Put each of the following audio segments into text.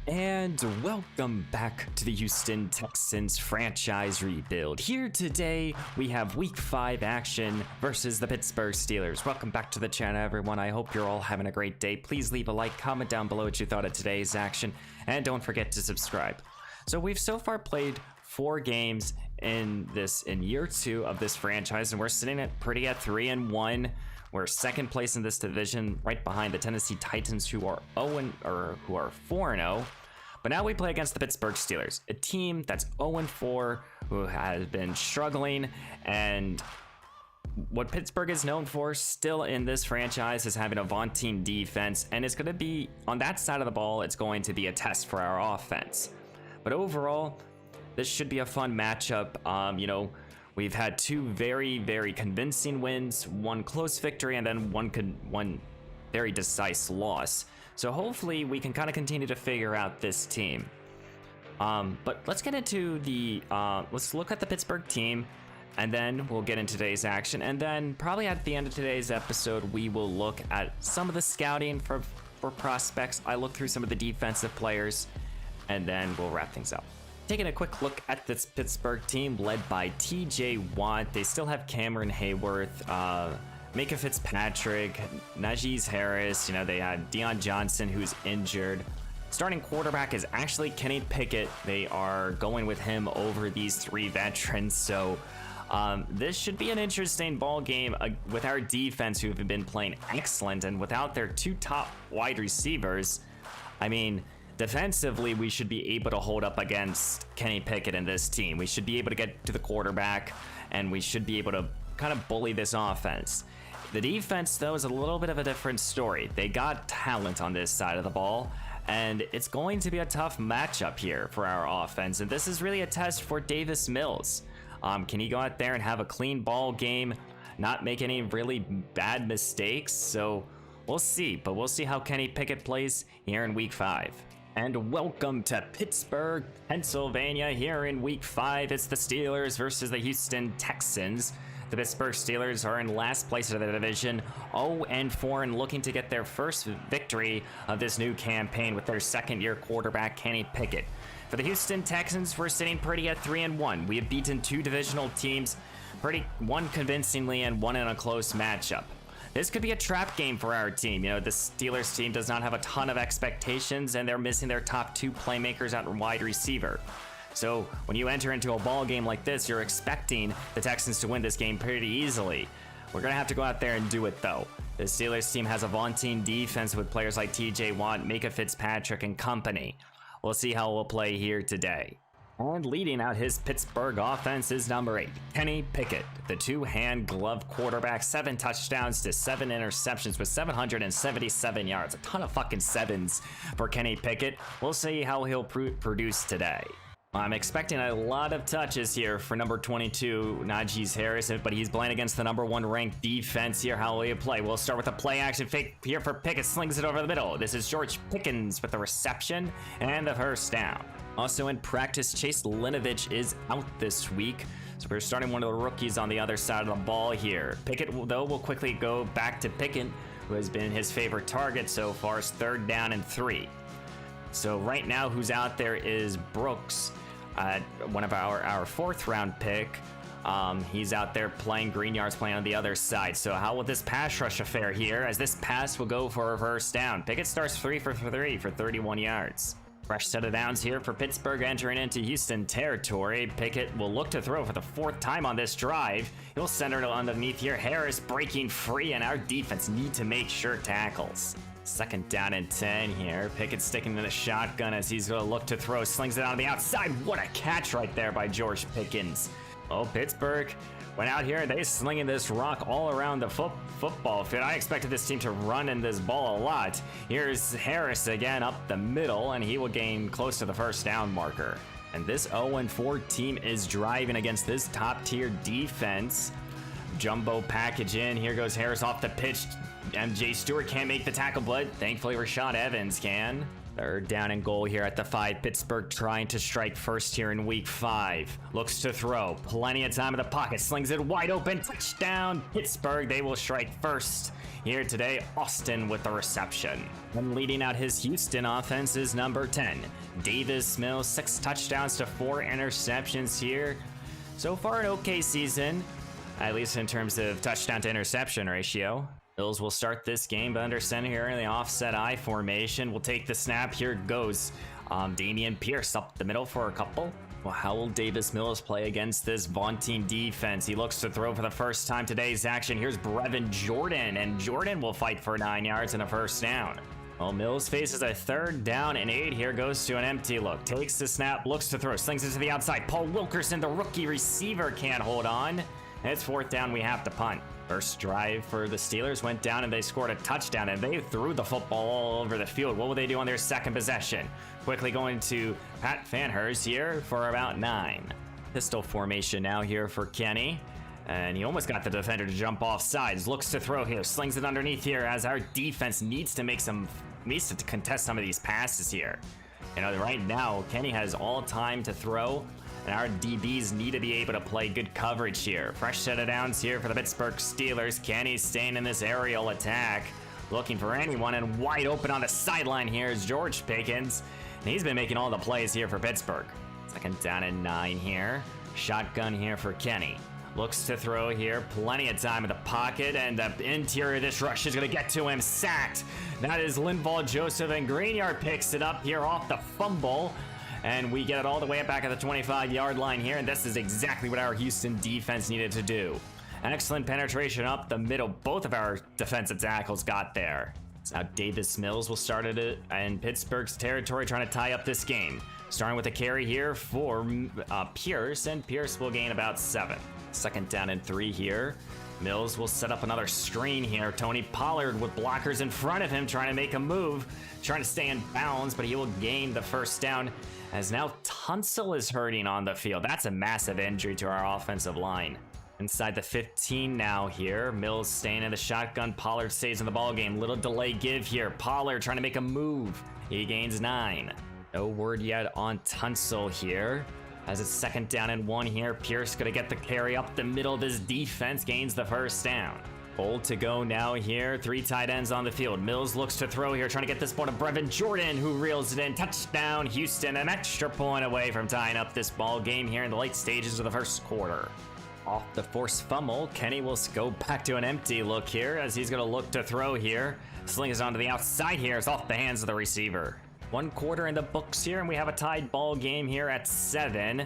And welcome back to the Houston Texans franchise rebuild. Here today, we have week 5 action versus the Pittsburgh Steelers. Welcome back to the channel, everyone. I hope you're all having a great day. Please leave a like, comment down below what you thought of today's action, and don't forget to subscribe. So we've so far played 4 games in year 2 of this franchise, and we're sitting at 3-1. We're second place in this division, right behind the Tennessee Titans, who are 4-0. But now we play against the Pittsburgh Steelers, a team that's 0-4, who has been struggling. And what Pittsburgh is known for still in this franchise is having a vaunting defense, and it's going to be on that side of the ball. It's going to be a test for our offense. But overall, this should be a fun matchup. We've had 2 very, very convincing wins, 1 close victory, and then one very decisive loss. So hopefully we can kind of continue to figure out this team. But let's get into let's look at the Pittsburgh team, and then we'll get into today's action. And then probably at the end of today's episode, we will look at some of the scouting for prospects. I look through some of the defensive players, and then we'll wrap things up. Taking a quick look at this Pittsburgh team led by TJ Watt. They still have Cameron Hayworth, Micah Fitzpatrick, Najee Harris. They had Deion Johnson, who's injured. Starting quarterback is actually Kenny Pickett. They are going with him over these 3 veterans. So this should be an interesting ball game with our defense, who have been playing excellent, and without their 2 top wide receivers. I mean, defensively, we should be able to hold up against Kenny Pickett and this team. We should be able to get to the quarterback, and we should be able to kind of bully this offense. The defense, though, is a little bit of a different story. They got talent on this side of the ball, and it's going to be a tough matchup here for our offense. And this is really a test for Davis Mills. Can he go out there and have a clean ball game, not make any really bad mistakes? So we'll see, but we'll see how Kenny Pickett plays here in week 5. And welcome to Pittsburgh, Pennsylvania. Here in week 5, it's the Steelers versus the Houston Texans. The Pittsburgh Steelers are in last place of the division, 0-4, and looking to get their first victory of this new campaign with their second-year quarterback, Kenny Pickett. For the Houston Texans, we're sitting pretty at 3-1. We have beaten 2 divisional teams, one convincingly and one in a close matchup. This could be a trap game for our team. The Steelers team does not have a ton of expectations, and they're missing their top 2 playmakers at wide receiver. So when you enter into a ball game like this, you're expecting the Texans to win this game pretty easily. We're going to have to go out there and do it, though. The Steelers team has a vaunting defense with players like TJ Watt, Micah Fitzpatrick, and company. We'll see how we'll play here today. And leading out his Pittsburgh offense is number 8, Kenny Pickett, the 2-hand glove quarterback, 7 touchdowns to 7 interceptions with 777 yards. A ton of fucking 7s for Kenny Pickett. We'll see how he'll produce today. I'm expecting a lot of touches here for number 22, Najee Harris, but he's playing against the number 1 ranked defense here. How will he play? We'll start with a play action fake here for Pickett. Slings it over the middle. This is George Pickens with the reception and the first down. Also in practice, Chase Linovich is out this week, so we're starting one of the rookies on the other side of the ball here. Pickett, though, will quickly go back to Pickett, who has been his favorite target so far. It's 3rd down and 3. So right now, who's out there is Brooks, one of our 4th round pick. He's out there playing green yards, playing on the other side. So how will this pass rush affair here, as this pass will go for a first down? Pickett starts 3 for 3 for 31 yards. Fresh set of downs here for Pittsburgh, entering into Houston territory. Pickett will look to throw for the 4th time on this drive. He'll center it underneath here. Harris breaking free, and our defense need to make sure tackles. 2nd down and 10 here. Pickett sticking to the shotgun as he's going to look to throw. Slings it on the outside. What a catch right there by George Pickens. Oh, Pittsburgh went out here. They slinging this rock all around the football field. I expected this team to run in this ball a lot. Here's Harris again up the middle, and he will gain close to the first down marker. And this 0-4 team is driving against this top-tier defense. Jumbo package in. Here goes Harris off the pitch. MJ Stewart can't make the tackle, but thankfully Rashad Evans can. Third down and goal here at the 5. Pittsburgh trying to strike first here in week 5. Looks to throw. Plenty of time in the pocket. Slings it wide open. Touchdown. Pittsburgh. They will strike first here today. Austin with the reception. And leading out his Houston offense is number 10. Davis Mills. 6 touchdowns to 4 interceptions here. So far an okay season, at least in terms of touchdown to interception ratio. Bills will start this game, but under center here in the offset I formation. Will take the snap. Here it goes. Damian Pierce up the middle for a couple. Well, how will Davis Mills play against this vaunting defense? He looks to throw for the first time today's action. Here's Brevin Jordan, and Jordan will fight for 9 yards and a first down. Well, Mills faces a 3rd down and 8 here, goes to an empty look. Takes the snap, looks to throw, slings it to the outside. Paul Wilkerson, the rookie receiver, can't hold on. And it's 4th down, we have to punt. First drive for the Steelers went down and they scored a touchdown, and they threw the football all over the field. What will they do on their second possession? Quickly going to Pat Fanhurst here for about 9. Pistol formation now here for Kenny. And he almost got the defender to jump off sides. Looks to throw here, slings it underneath here as our defense needs to contest some of these passes here. You know, right now, Kenny has all time to throw, and our DBs need to be able to play good coverage here. Fresh set of downs here for the Pittsburgh Steelers. Kenny staying in this aerial attack, looking for anyone, and wide open on the sideline here is George Pickens. And he's been making all the plays here for Pittsburgh. 2nd down and 9 here. Shotgun here for Kenny. Looks to throw here, plenty of time in the pocket, and the interior of this rush is going to get to him, sacked. That is Linval Joseph, and Greenyard picks it up here off the fumble. And we get it all the way back at the 25-yard line here, and this is exactly what our Houston defense needed to do. Excellent penetration up the middle. Both of our defensive tackles got there. So now Davis Mills will start it in Pittsburgh's territory, trying to tie up this game. Starting with a carry here for Pierce, and Pierce will gain about 7. 2nd down and 3 here. Mills will set up another screen here. Tony Pollard with blockers in front of him, trying to make a move, trying to stay in bounds, but he will gain the first down, as now Tunsil is hurting on the field. That's a massive injury to our offensive line. Inside the 15 now here. Mills staying in the shotgun. Pollard stays in the ball game. Little delay give here. Pollard trying to make a move. He gains 9. No word yet on Tunsil here. As it's 2nd down and 1 here. Pierce gonna get the carry up the middle of his defense. Gains the first down. Bold to go now here. 3 tight ends on the field. Mills looks to throw here, trying to get this ball to Brevin Jordan, who reels it in. Touchdown, Houston. An extra point away from tying up this ball game here in the late stages of the first quarter. Off the forced fumble, Kenny will go back to an empty look here, as he's going to look to throw here. Slings onto the outside here. It's off the hands of the receiver. 1 quarter in the books here, and we have a tied ball game here at 7.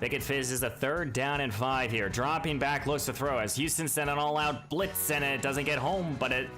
Pickett faces a 3rd down and 5 here. Dropping back, looks to throw as Houston sent an all-out blitz, and it doesn't get home, but it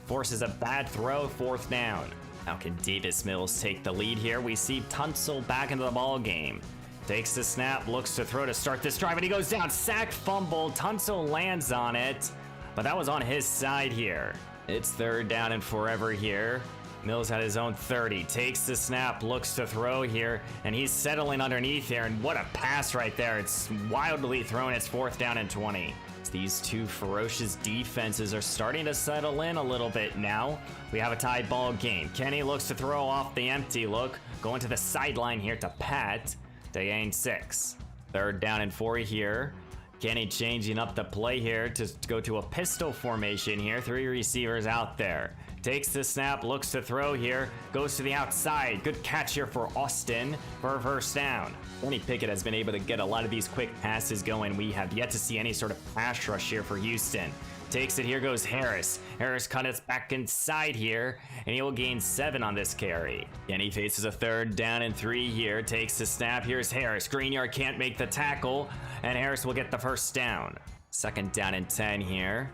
forces a bad throw. 4th down. Now can Davis Mills take the lead here? We see Tunsil back into the ball game. Takes the snap, looks to throw to start this drive, and he goes down. Sack, fumble. Tunsil lands on it, but that was on his side here. It's 3rd down and forever here. Mills had his own 30, takes the snap, looks to throw here, and he's settling underneath here, and what a pass right there. It's wildly thrown. It's 4th down and 20. These two ferocious defenses are starting to settle in a little bit now. We have a tied ball game. Kenny looks to throw off the empty look, going to the sideline here to Pat to gain 6. 3rd down and 4 here. Kenny changing up the play here to go to a pistol formation here. 3 receivers out there. Takes the snap, looks to throw here, goes to the outside. Good catch here for Austin for a first down. Kenny Pickett has been able to get a lot of these quick passes going. We have yet to see any sort of pass rush here for Houston. Takes it, here goes Harris. Harris cut it back inside here, and he will gain 7 on this carry. Kenny faces a 3rd down and 3 here. Takes the snap, here's Harris. Greenyard can't make the tackle, and Harris will get the first down. 2nd down and 10 here.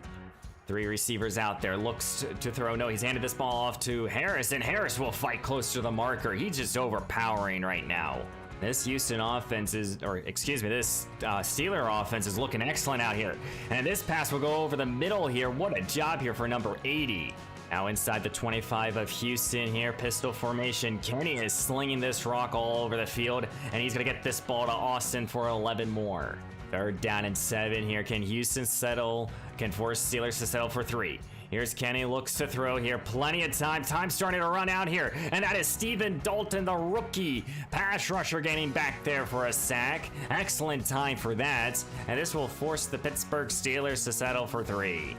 3 receivers out there, looks to throw. No, he's handed this ball off to Harris, and Harris will fight close to the marker. He's just overpowering right now. This Houston offense is, or excuse me, this Steeler offense is looking excellent out here. And this pass will go over the middle here. What a job here for number 80. Now inside the 25 of Houston here, pistol formation. Kenny is slinging this rock all over the field, and he's going to get this ball to Austin for 11 more. 3rd down and 7 here. Can Houston settle? Can force Steelers to settle for 3. Here's Kenny, looks to throw here. Plenty of time. Time starting to run out here. And that is Stephen Dalton, the rookie pass rusher, gaining back there for a sack. Excellent time for that. And this will force the Pittsburgh Steelers to settle for 3.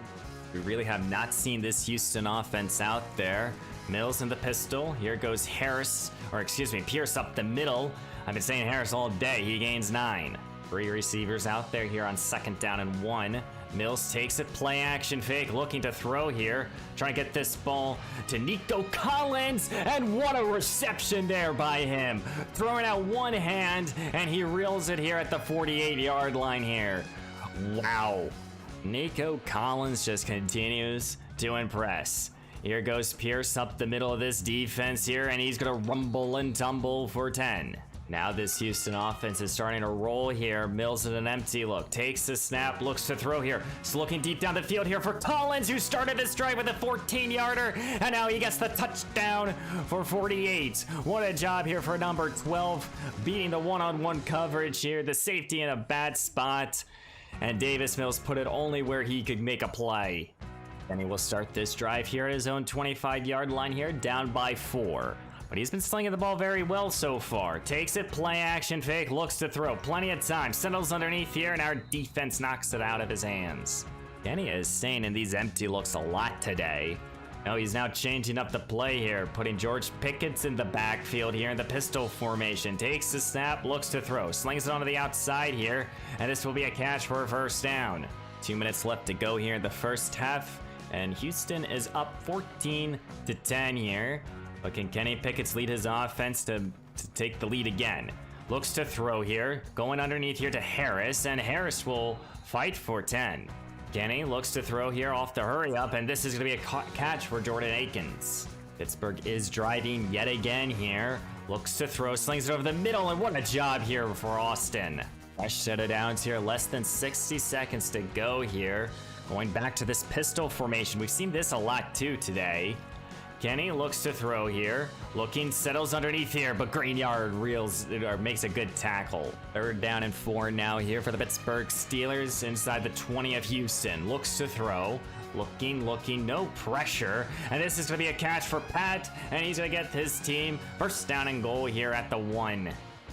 We really have not seen this Houston offense out there. Mills in the pistol. Here goes Pierce up the middle. I've been saying Harris all day. He gains 9. 3 receivers out there here on 2nd down and 1. Mills takes it, play action fake, looking to throw here. Trying to get this ball to Nico Collins, and what a reception there by him. Throwing out one hand, and he reels it here at the 48-yard line here. Wow. Nico Collins just continues to impress. Here goes Pierce up the middle of this defense here, and he's gonna rumble and tumble for 10. Now this Houston offense is starting to roll here. Mills in an empty look. Takes the snap, looks to throw here. It's looking deep down the field here for Collins, who started this drive with a 14-yarder. And now he gets the touchdown for 48. What a job here for number 12. Beating the one-on-one coverage here. The safety in a bad spot. And Davis Mills put it only where he could make a play. And he will start this drive here at his own 25-yard line here, down by 4. But he's been slinging the ball very well so far. Takes it, play action fake, looks to throw. Plenty of time, settles underneath here, and our defense knocks it out of his hands. Kenny is staying in these empty looks a lot today. No, he's now changing up the play here, putting George Pickett's in the backfield here in the pistol formation. Takes the snap, looks to throw, slings it onto the outside here, and this will be a catch for a 1st down. 2 minutes left to go here in the first half, and Houston is up 14-10 here. But can Kenny Pickett's lead his offense to take the lead again? Looks to throw here, going underneath here to Harris, and Harris will fight for 10. Kenny looks to throw here off the hurry up, and this is going to be a catch for Jordan Akins. Pittsburgh is driving yet again here. Looks to throw, slings it over the middle, and what a job here for Austin. Fresh set of downs here, less than 60 seconds to go here. Going back to this pistol formation. We've seen this a lot too today. Kenny looks to throw here, looking, settles underneath here, but Greenyard makes a good tackle. 3rd down and 4 now here for the Pittsburgh Steelers inside the 20 of Houston. Looks to throw, looking, no pressure, and this is going to be a catch for Pat, and he's going to get his team 1st down and goal here at the 1.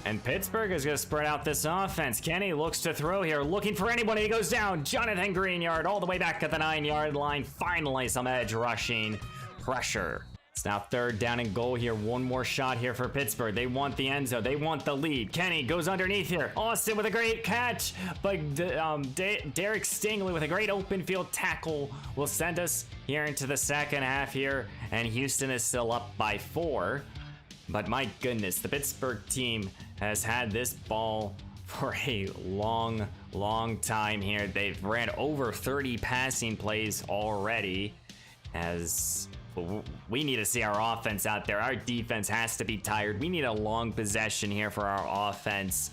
And Pittsburgh is going to spread out this offense. Kenny looks to throw here, looking for anyone, and he goes down. Jonathan Greenyard all the way back at the 9-yard line. Finally some edge rushing pressure. It's now 3rd down and goal here. One more shot here for Pittsburgh. They want the end zone. They want the lead. Kenny goes underneath here. Austin with a great catch, but Derek Stingley with a great open field tackle will send us here into the 2nd half here, and Houston is still up by 4. But my goodness, the Pittsburgh team has had this ball for a long time here. They've ran over 30 passing plays already. As we need to see our offense out there. Our defense has to be tired. We need a long possession here for our offense.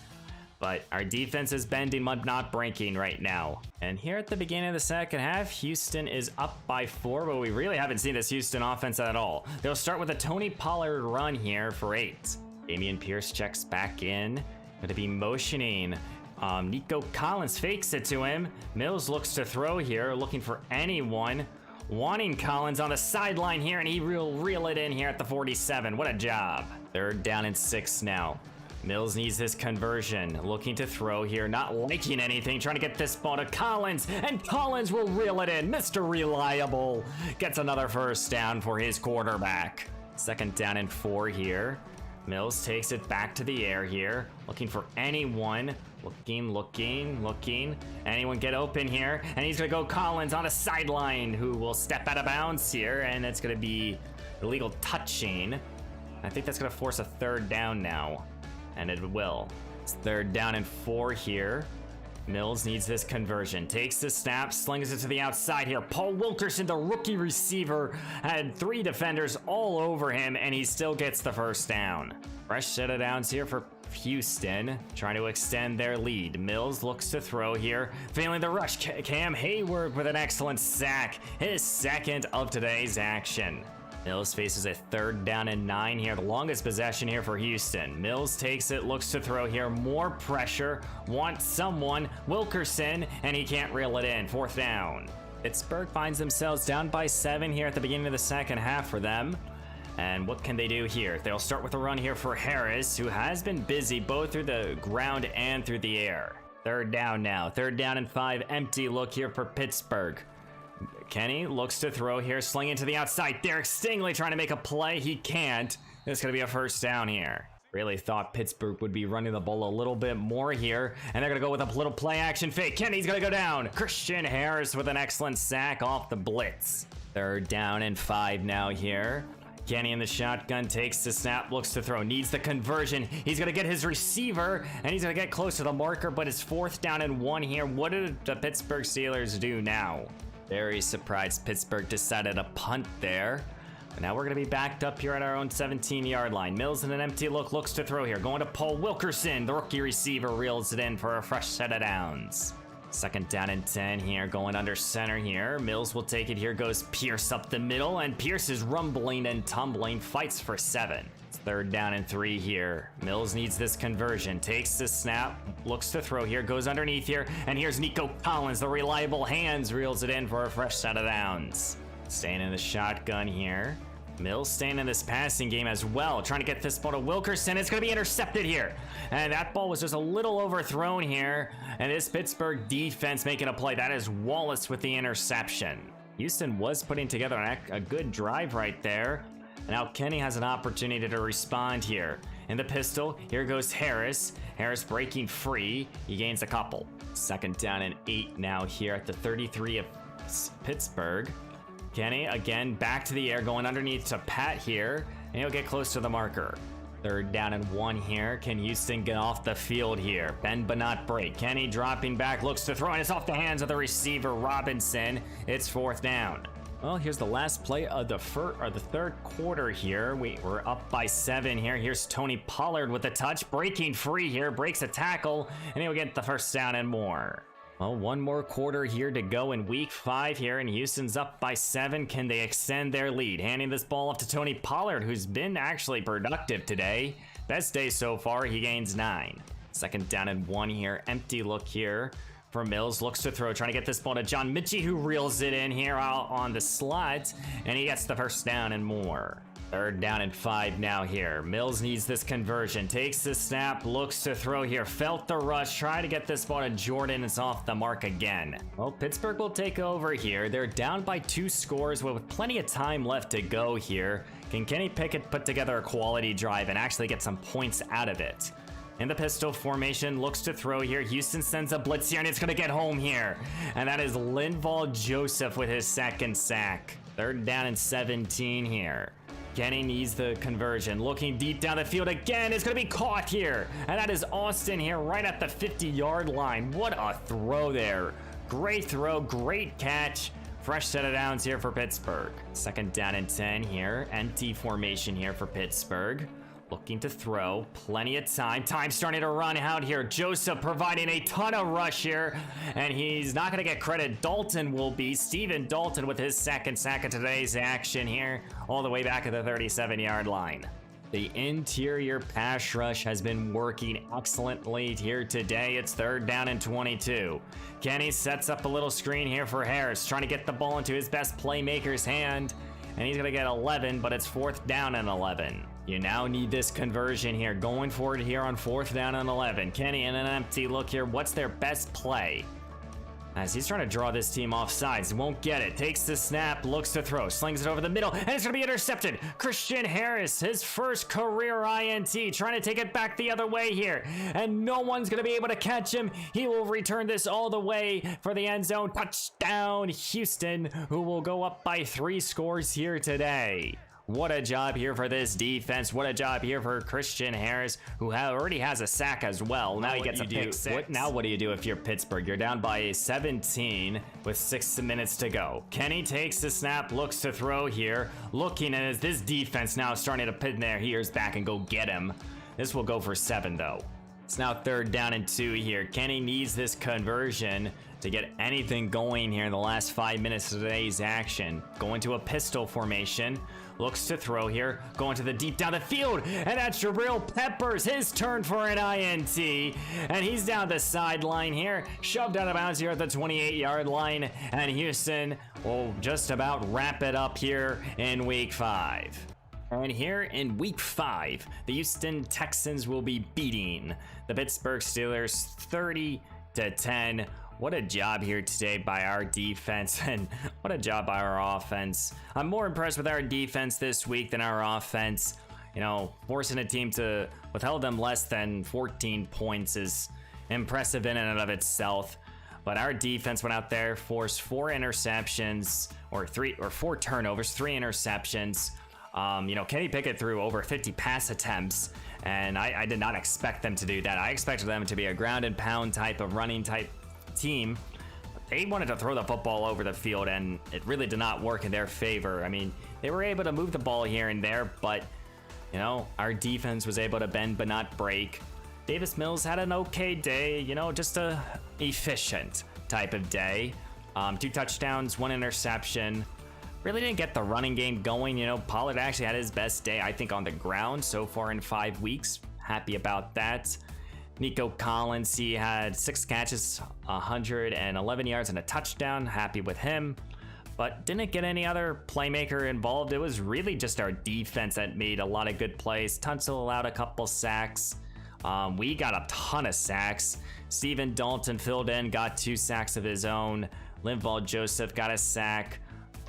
But our defense is bending but not breaking right now. And here at the beginning of the 2nd half, Houston is up by 4, but we really haven't seen this Houston offense at all. They'll start with a Tony Pollard run here for 8. Damian Pierce checks back in. Going to be motioning. Nico Collins fakes it to him. Mills looks to throw here, looking for anyone. Wanting Collins on the sideline here, and he will reel it in here at the 47. What a job. 3rd down and 6 now. Mills needs this conversion. Looking to throw here, not liking anything. Trying to get this ball to Collins, and Collins will reel it in. Mr. Reliable gets another 1st down for his quarterback. 2nd down and 4 here. Mills takes it back to the air here. Looking for anyone. Looking. Anyone get open here? And he's going to go Collins on a sideline, who will step out of bounds here, and it's going to be illegal touching. I think that's going to force a 3rd down now, and it will. It's 3rd down and 4 here. Mills needs this conversion. Takes the snap, slings it to the outside here. Paul Wilkerson, the rookie receiver, had 3 defenders all over him, and he still gets the 1st down. Fresh set of downs here for Houston, trying to extend their lead. Mills looks to throw here, failing the rush. Cam Hayward with an excellent sack, his 2nd of today's action. Mills faces a 3rd down and 9 here, the longest possession here for Houston. Mills takes it, looks to throw here, more pressure, wants someone, Wilkerson, and he can't reel it in. 4th down. Pittsburgh finds themselves down by 7 here at the beginning of the second half for them. And what can they do here? They'll start with a run here for Harris, who has been busy both through the ground and through the air. Third down now. Third down and 5. Empty look here for Pittsburgh. Kenny looks to throw here, slinging to the outside. Derek Stingley trying to make a play. He can't. It's going to be a first down here. Really thought Pittsburgh would be running the ball a little bit more here. And they're going to go with a little play action fake. Kenny's going to go down. Christian Harris with an excellent sack off the blitz. Third down and 5 now here. Kenny in the shotgun, takes the snap, looks to throw, needs the conversion. He's going to get his receiver, and he's going to get close to the marker, but it's 4th down and 1 here. What did the Pittsburgh Steelers do now? Very surprised Pittsburgh decided to punt there. And now we're going to be backed up here at our own 17-yard line. Mills in an empty look, looks to throw here. Going to Paul Wilkerson, the rookie receiver, reels it in for a fresh set of downs. 2nd down and 10 here, going under center here. Mills will take it here, goes Pierce up the middle, and Pierce is rumbling and tumbling, fights for 7. It's 3rd down and 3 here. Mills needs this conversion, takes the snap, looks to throw here, goes underneath here, and here's Nico Collins, the reliable hands, reels it in for a fresh set of downs. Staying in the shotgun here. Mills staying in this passing game as well, trying to get this ball to Wilkerson. It's going to be intercepted here. And that ball was just a little overthrown here. And this Pittsburgh defense making a play. That is Wallace with the interception. Houston was putting together a good drive right there. And now Kenny has an opportunity to respond here. In the pistol, here goes Harris. Harris breaking free. He gains a couple. 2nd down and 8 now here at the 33 of Pittsburgh. Kenny, again, back to the air, going underneath to Pat here, and he'll get close to the marker. 3rd down and 1 here. Can Houston get off the field here? Bend but not break. Kenny dropping back, looks to throw, and it's off the hands of the receiver, Robinson. It's 4th down. Well, here's the last play of the 3rd quarter here. We're up by 7 here. Here's Tony Pollard with a touch, breaking free here, breaks a tackle, and he'll get the first down and more. Well, one more quarter here to go in week 5 here, and Houston's up by 7. Can they extend their lead? Handing this ball off to Tony Pollard, who's been actually productive today. Best day so far, he gains 9. 2nd down and 1 here. Empty look here for Mills. Looks to throw, trying to get this ball to John Mitchie, who reels it in here out on the slot, and he gets the first down and more. 3rd down and 5 now here. Mills needs this conversion. Takes the snap, looks to throw here. Felt the rush. Try to get this ball to Jordan. It's off the mark again. Well, Pittsburgh will take over here. They're down by 2 scores with plenty of time left to go here. Can Kenny Pickett put together a quality drive and actually get some points out of it? In the pistol formation, looks to throw here. Houston sends a blitz here, and it's going to get home here. And that is Linval Joseph with his 2nd sack. 3rd down and 17 here. Kenny needs the conversion. Looking deep down the field again. It's going to be caught here. And that is Austin here right at the 50-yard line. What a throw there. Great throw, great catch. Fresh set of downs here for Pittsburgh. 2nd down and 10 here. Empty formation here for Pittsburgh. Looking to throw. Plenty of time. Time starting to run out here. Joseph providing a ton of rush here. And he's not going to get credit. Dalton will be. Steven Dalton with his 2nd sack of today's action here. All the way back at the 37-yard line. The interior pass rush has been working excellently here today. It's 3rd down and 22. Kenny sets up a little screen here for Harris. Trying to get the ball into his best playmaker's hand. And he's going to get 11, but it's 4th down and 11. You now need this conversion here. Going for it here on 4th down and 11. Kenny in an empty look here. What's their best play? As he's trying to draw this team off sides. Won't get it. Takes the snap. Looks to throw. Slings it over the middle. And it's going to be intercepted. Christian Harris, his first career INT. Trying to take it back the other way here. And no one's going to be able to catch him. He will return this all the way for the end zone. Touchdown, Houston, who will go up by 3 scores here today. What a job here for this defense. What a job here for Christian Harris, who already has a sack as well. Now he gets a pick 6. Now what do you do if you're Pittsburgh? You're down by 17 with 6 minutes to go. Kenny takes the snap, looks to throw here. Looking at this defense now starting to pin their ears back and go get him. This will go for 7 though. It's now 3rd down and 2 here. Kenny needs this conversion. to get anything going here in the last 5 minutes of today's action. Going to a pistol formation. Looks to throw here. Going to the deep down the field. And that's Jabril Peppers. His turn for an INT. And he's down the sideline here. Shoved out of bounds here at the 28-yard line. And Houston will just about wrap it up here in week 5. And here in week 5, the Houston Texans will be beating the Pittsburgh Steelers 30-10. What a job here today by our defense, and what a job by our offense. I'm more impressed with our defense this week than our offense. You know, forcing a team to withhold them less than 14 points is impressive in and of itself. But our defense went out there, forced 4 interceptions, or 4 turnovers, 3 interceptions. You know, Kenny Pickett threw over 50 pass attempts, and I did not expect them to do that. I expected them to be a ground and pound type of running type team. They wanted to throw the football over the field, and it really did not work in their favor. I mean, they were able to move the ball here and there, but you know, our defense was able to bend but not break. Davis Mills had an okay day, you know, just a efficient type of day. 2 touchdowns, 1 interception. Really didn't get the running game going. You know, Pollard actually had his best day, I think, on the ground so far in 5 weeks. Happy about that. Nico Collins, he had 6 catches, 111 yards and a touchdown. Happy with him, but didn't get any other playmaker involved. It was really just our defense that made a lot of good plays. Tunsil allowed a couple sacks. We got a ton of sacks. Steven Dalton filled in, got 2 sacks of his own. Linval Joseph got a sack.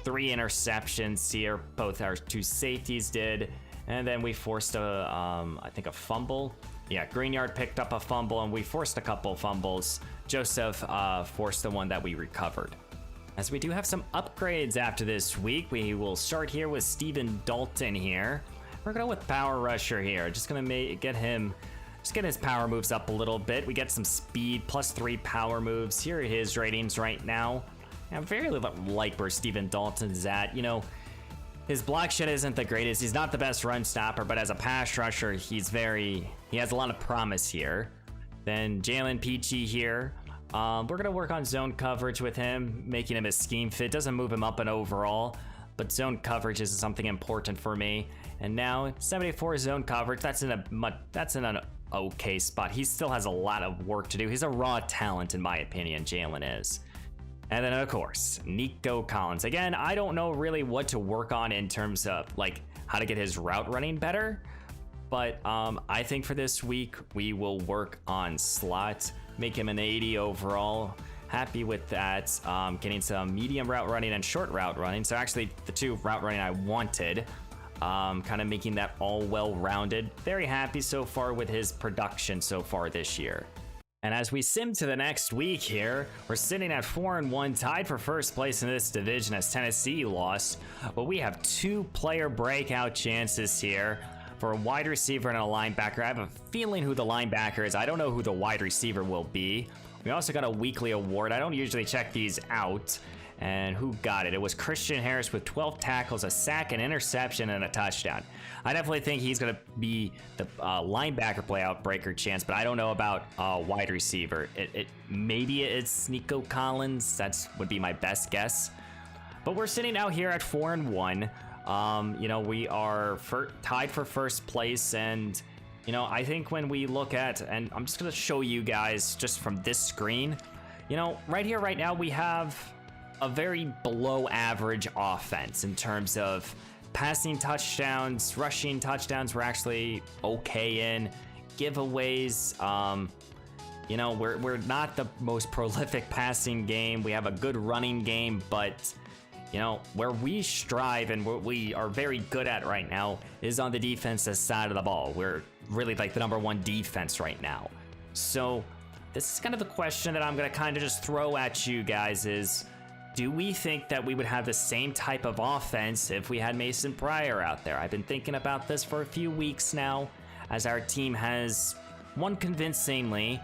3 interceptions here, both our 2 safeties did. And then we forced I think a fumble. Yeah, Greenyard picked up a fumble, and we forced a couple fumbles. Joseph forced the one that we recovered. As we do have some upgrades after this week, we will start here with Steven Dalton here. We're going with Power Rusher here. Just going to get his power moves up a little bit. We get some speed, +3 power moves. Here are his ratings right now. I very like where Steven Dalton's at. You know, his block shed isn't the greatest. He's not the best run stopper, but as a pass rusher, he has a lot of promise here. Then Jalen Peachy here. We're going to work on zone coverage with him, making him a scheme fit. Doesn't move him up and overall, but zone coverage is something important for me. And now 74 zone coverage. That's in an okay spot. He still has a lot of work to do. He's a raw talent, in my opinion, Jalen is. And then, of course, Nico Collins. Again, I don't know really what to work on in terms of like how to get his route running better. But I think for this week, we will work on slot, make him an 80 overall. Happy with that. Getting some medium route running and short route running. So actually the 2 route running I wanted. Kind of making that all well-rounded. Very happy so far with his production so far this year. And as we sim to the next week here, we're sitting at 4-1, tied for first place in this division as Tennessee lost. But we have 2 player breakout chances here for a wide receiver and a linebacker. I have a feeling who the linebacker is. I don't know who the wide receiver will be. We also got a weekly award. I don't usually check these out. And who got it? It was Christian Harris with 12 tackles, a sack, an interception, and a touchdown. I definitely think he's going to be the linebacker playout breaker chance, but I don't know about wide receiver. Maybe it's Nico Collins. That would be my best guess. But we're sitting out here at 4-1. You know, we are tied for first place, and you know, I think when we look at, and I'm just going to show you guys just from this screen, you know, right here, right now, we have a very below average offense in terms of passing touchdowns. Rushing touchdowns we're actually okay in. Giveaways, you know, we're not the most prolific passing game. We have a good running game, but you know, where we strive and what we are very good at right now is on the defensive side of the ball. We're really like the #1 defense right now. So this is kind of the question that I'm going to kind of just throw at you guys is, do we think that we would have the same type of offense if we had Mason Pryor out there? I've been thinking about this for a few weeks now, as our team has won convincingly,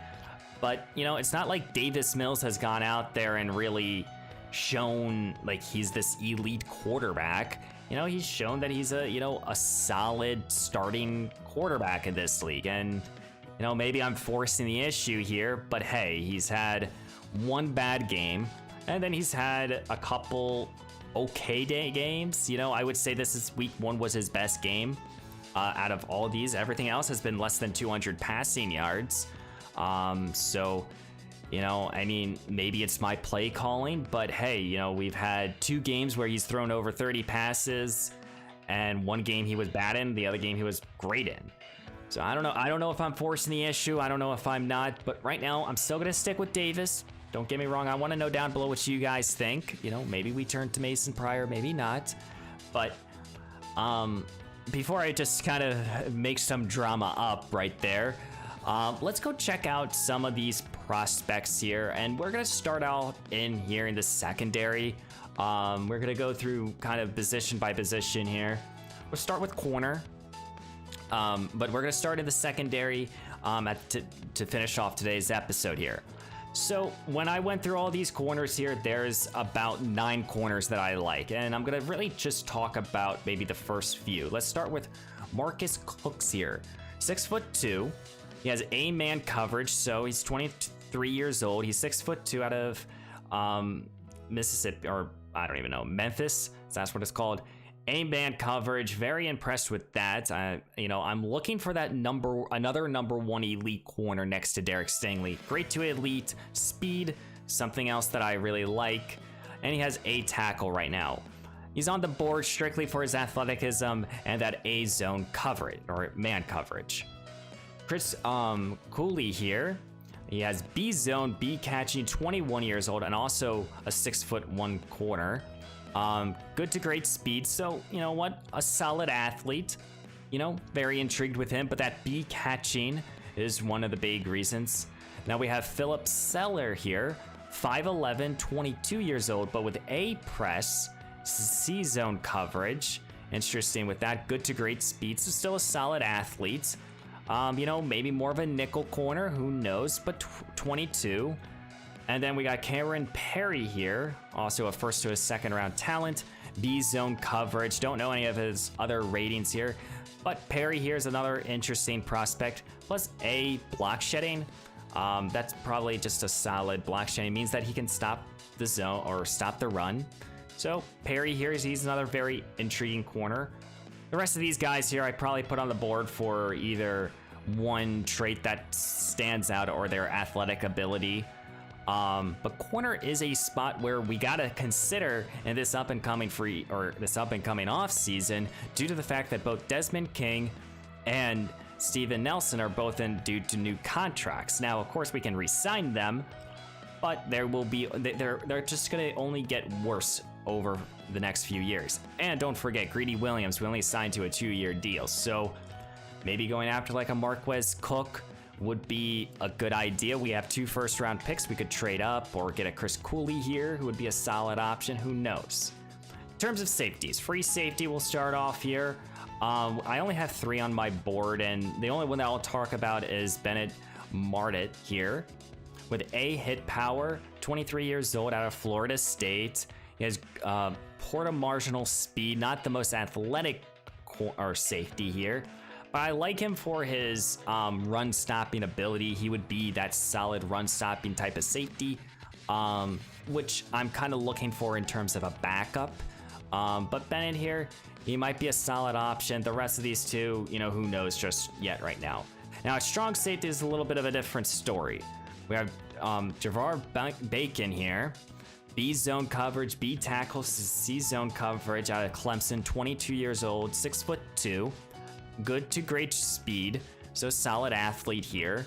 but you know, it's not like Davis Mills has gone out there and really shown like he's this elite quarterback. You know, he's shown that he's a solid starting quarterback in this league. And you know, maybe I'm forcing the issue here, but hey, he's had one bad game, and then he's had a couple okay games. You know, I would say week 1 was his best game out of all these. Everything else has been less than 200 passing yards. So, you know, I mean, maybe it's my play calling, but hey, you know, we've had 2 games where he's thrown over 30 passes, and one game he was bad in, the other game he was great in. So I don't know. I don't know if I'm forcing the issue. I don't know if I'm not, but right now I'm still gonna stick with Davis. Don't get me wrong. I want to know down below what you guys think. You know, maybe we turn to Mason Pryor, maybe not. But before I just kind of make some drama up right there, let's go check out some of these prospects here, and we're gonna start out in here in the secondary. We're gonna go through kind of position by position here. We'll start with corner. But we're gonna start in the secondary to finish off today's episode here. So when I went through all these corners here, there's about 9 corners that I like, and I'm gonna really just talk about maybe the first few. Let's start with Marcus Cooks here, 6'2". He has A-man coverage, so he's 23 years old. He's 6'2" out of Mississippi, or I don't even know, Memphis. That's what it's called. A-man coverage, very impressed with that. You know, I'm looking for that another number 1 elite corner next to Derek Stingley. Great to elite, speed, something else that I really like, and he has a tackle right now. He's on the board strictly for his athleticism and that A-zone coverage, or man coverage. Chris Cooley here. He has B-zone, B-catching, 21 years old, and also a 6'1" corner. Good to great speed, so you know what, a solid athlete. You know, very intrigued with him, but that B catching is one of the big reasons. Now we have Philip Seller here, 5'11", 22 years old, but with A press, C zone coverage. Interesting with that, good to great speed, so still a solid athlete. You know, maybe more of a nickel corner, who knows, but 22. And then we got Cameron Perry here, also a first to a second round talent, B zone coverage. Don't know any of his other ratings here, but Perry here is another interesting prospect. Plus A block shedding. That's probably just a solid block shedding. It means that he can stop the zone or stop the run. So Perry here, he's another very intriguing corner. The rest of these guys here I probably put on the board for either one trait that stands out or their athletic ability. But corner is a spot where we gotta consider in this up and coming off season, due to the fact that both Desmond King and Steven Nelson are both in due to new contracts. Now, of course, we can re-sign them, but they're just gonna only get worse over the next few years. And don't forget, Greedy Williams, we only signed to a 2-year deal, so maybe going after like a Marquez Cook would be a good idea. We have 2 first-round picks. We could trade up or get a Chris Cooley here, who would be a solid option. Who knows? In terms of safeties, free safety, we'll start off here. I only have 3 on my board, and the only one that I'll talk about is Bennett Martett here. With A hit power, 23 years old, out of Florida State. He has porta marginal speed, not the most athletic or safety here. But I like him for his run stopping ability. He would be that solid run stopping type of safety, which I'm kind of looking for in terms of a backup. But Bennett here, he might be a solid option. The rest of these 2, you know, who knows just yet right now. Now, at strong safety is a little bit of a different story. We have Javar Bacon here. B zone coverage, B tackle, C zone coverage out of Clemson, 22 years old, 6'2". Good to great speed, so solid athlete here.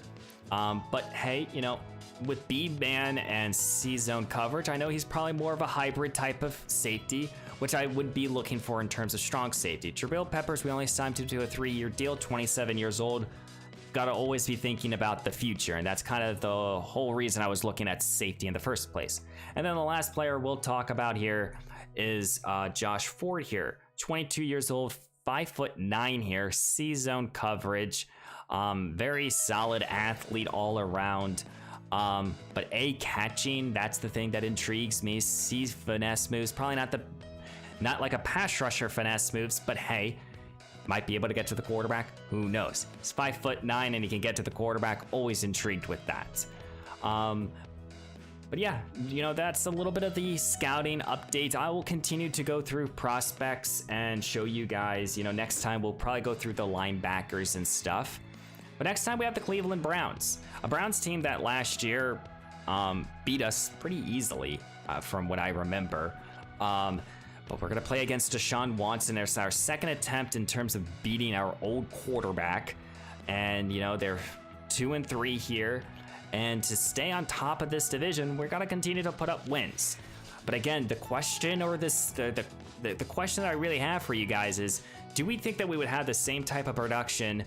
But hey, you know, with B-man and C-zone coverage, I know he's probably more of a hybrid type of safety, which I would be looking for in terms of strong safety. Jabril Peppers, we only signed him to a 3-year deal, 27 years old. Gotta always be thinking about the future, and that's kind of the whole reason I was looking at safety in the first place. And then the last player we'll talk about here is Josh Ford here, 22 years old, 5'9" here, C-zone coverage, very solid athlete all around. But A catching, that's the thing that intrigues me. C finesse moves, probably not like a pass rusher finesse moves, but hey, might be able to get to the quarterback. Who knows? He's 5'9" and he can get to the quarterback. Always intrigued with that. But yeah, you know, that's a little bit of the scouting update. I will continue to go through prospects and show you guys, you know, next time we'll probably go through the linebackers and stuff. But next time we have the Cleveland Browns, a Browns team that last year beat us pretty easily from what I remember. But we're gonna play against Deshaun Watson. There's our second attempt in terms of beating our old quarterback. And you know, they're 2-3 here. And to stay on top of this division, we're gonna continue to put up wins. But again, the question or the question that I really have for you guys is, do we think that we would have the same type of production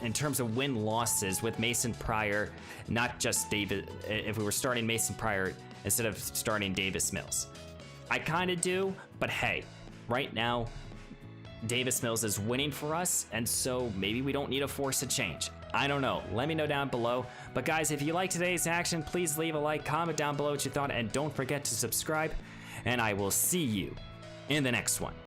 in terms of win-losses with Mason Pryor, not just David, if we were starting Mason Pryor instead of starting Davis Mills? I kind of do, but hey, right now, Davis Mills is winning for us, and so maybe we don't need to force a change. I don't know. Let me know down below. But guys, if you like today's action, please leave a like, comment down below what you thought, and don't forget to subscribe. And I will see you in the next one.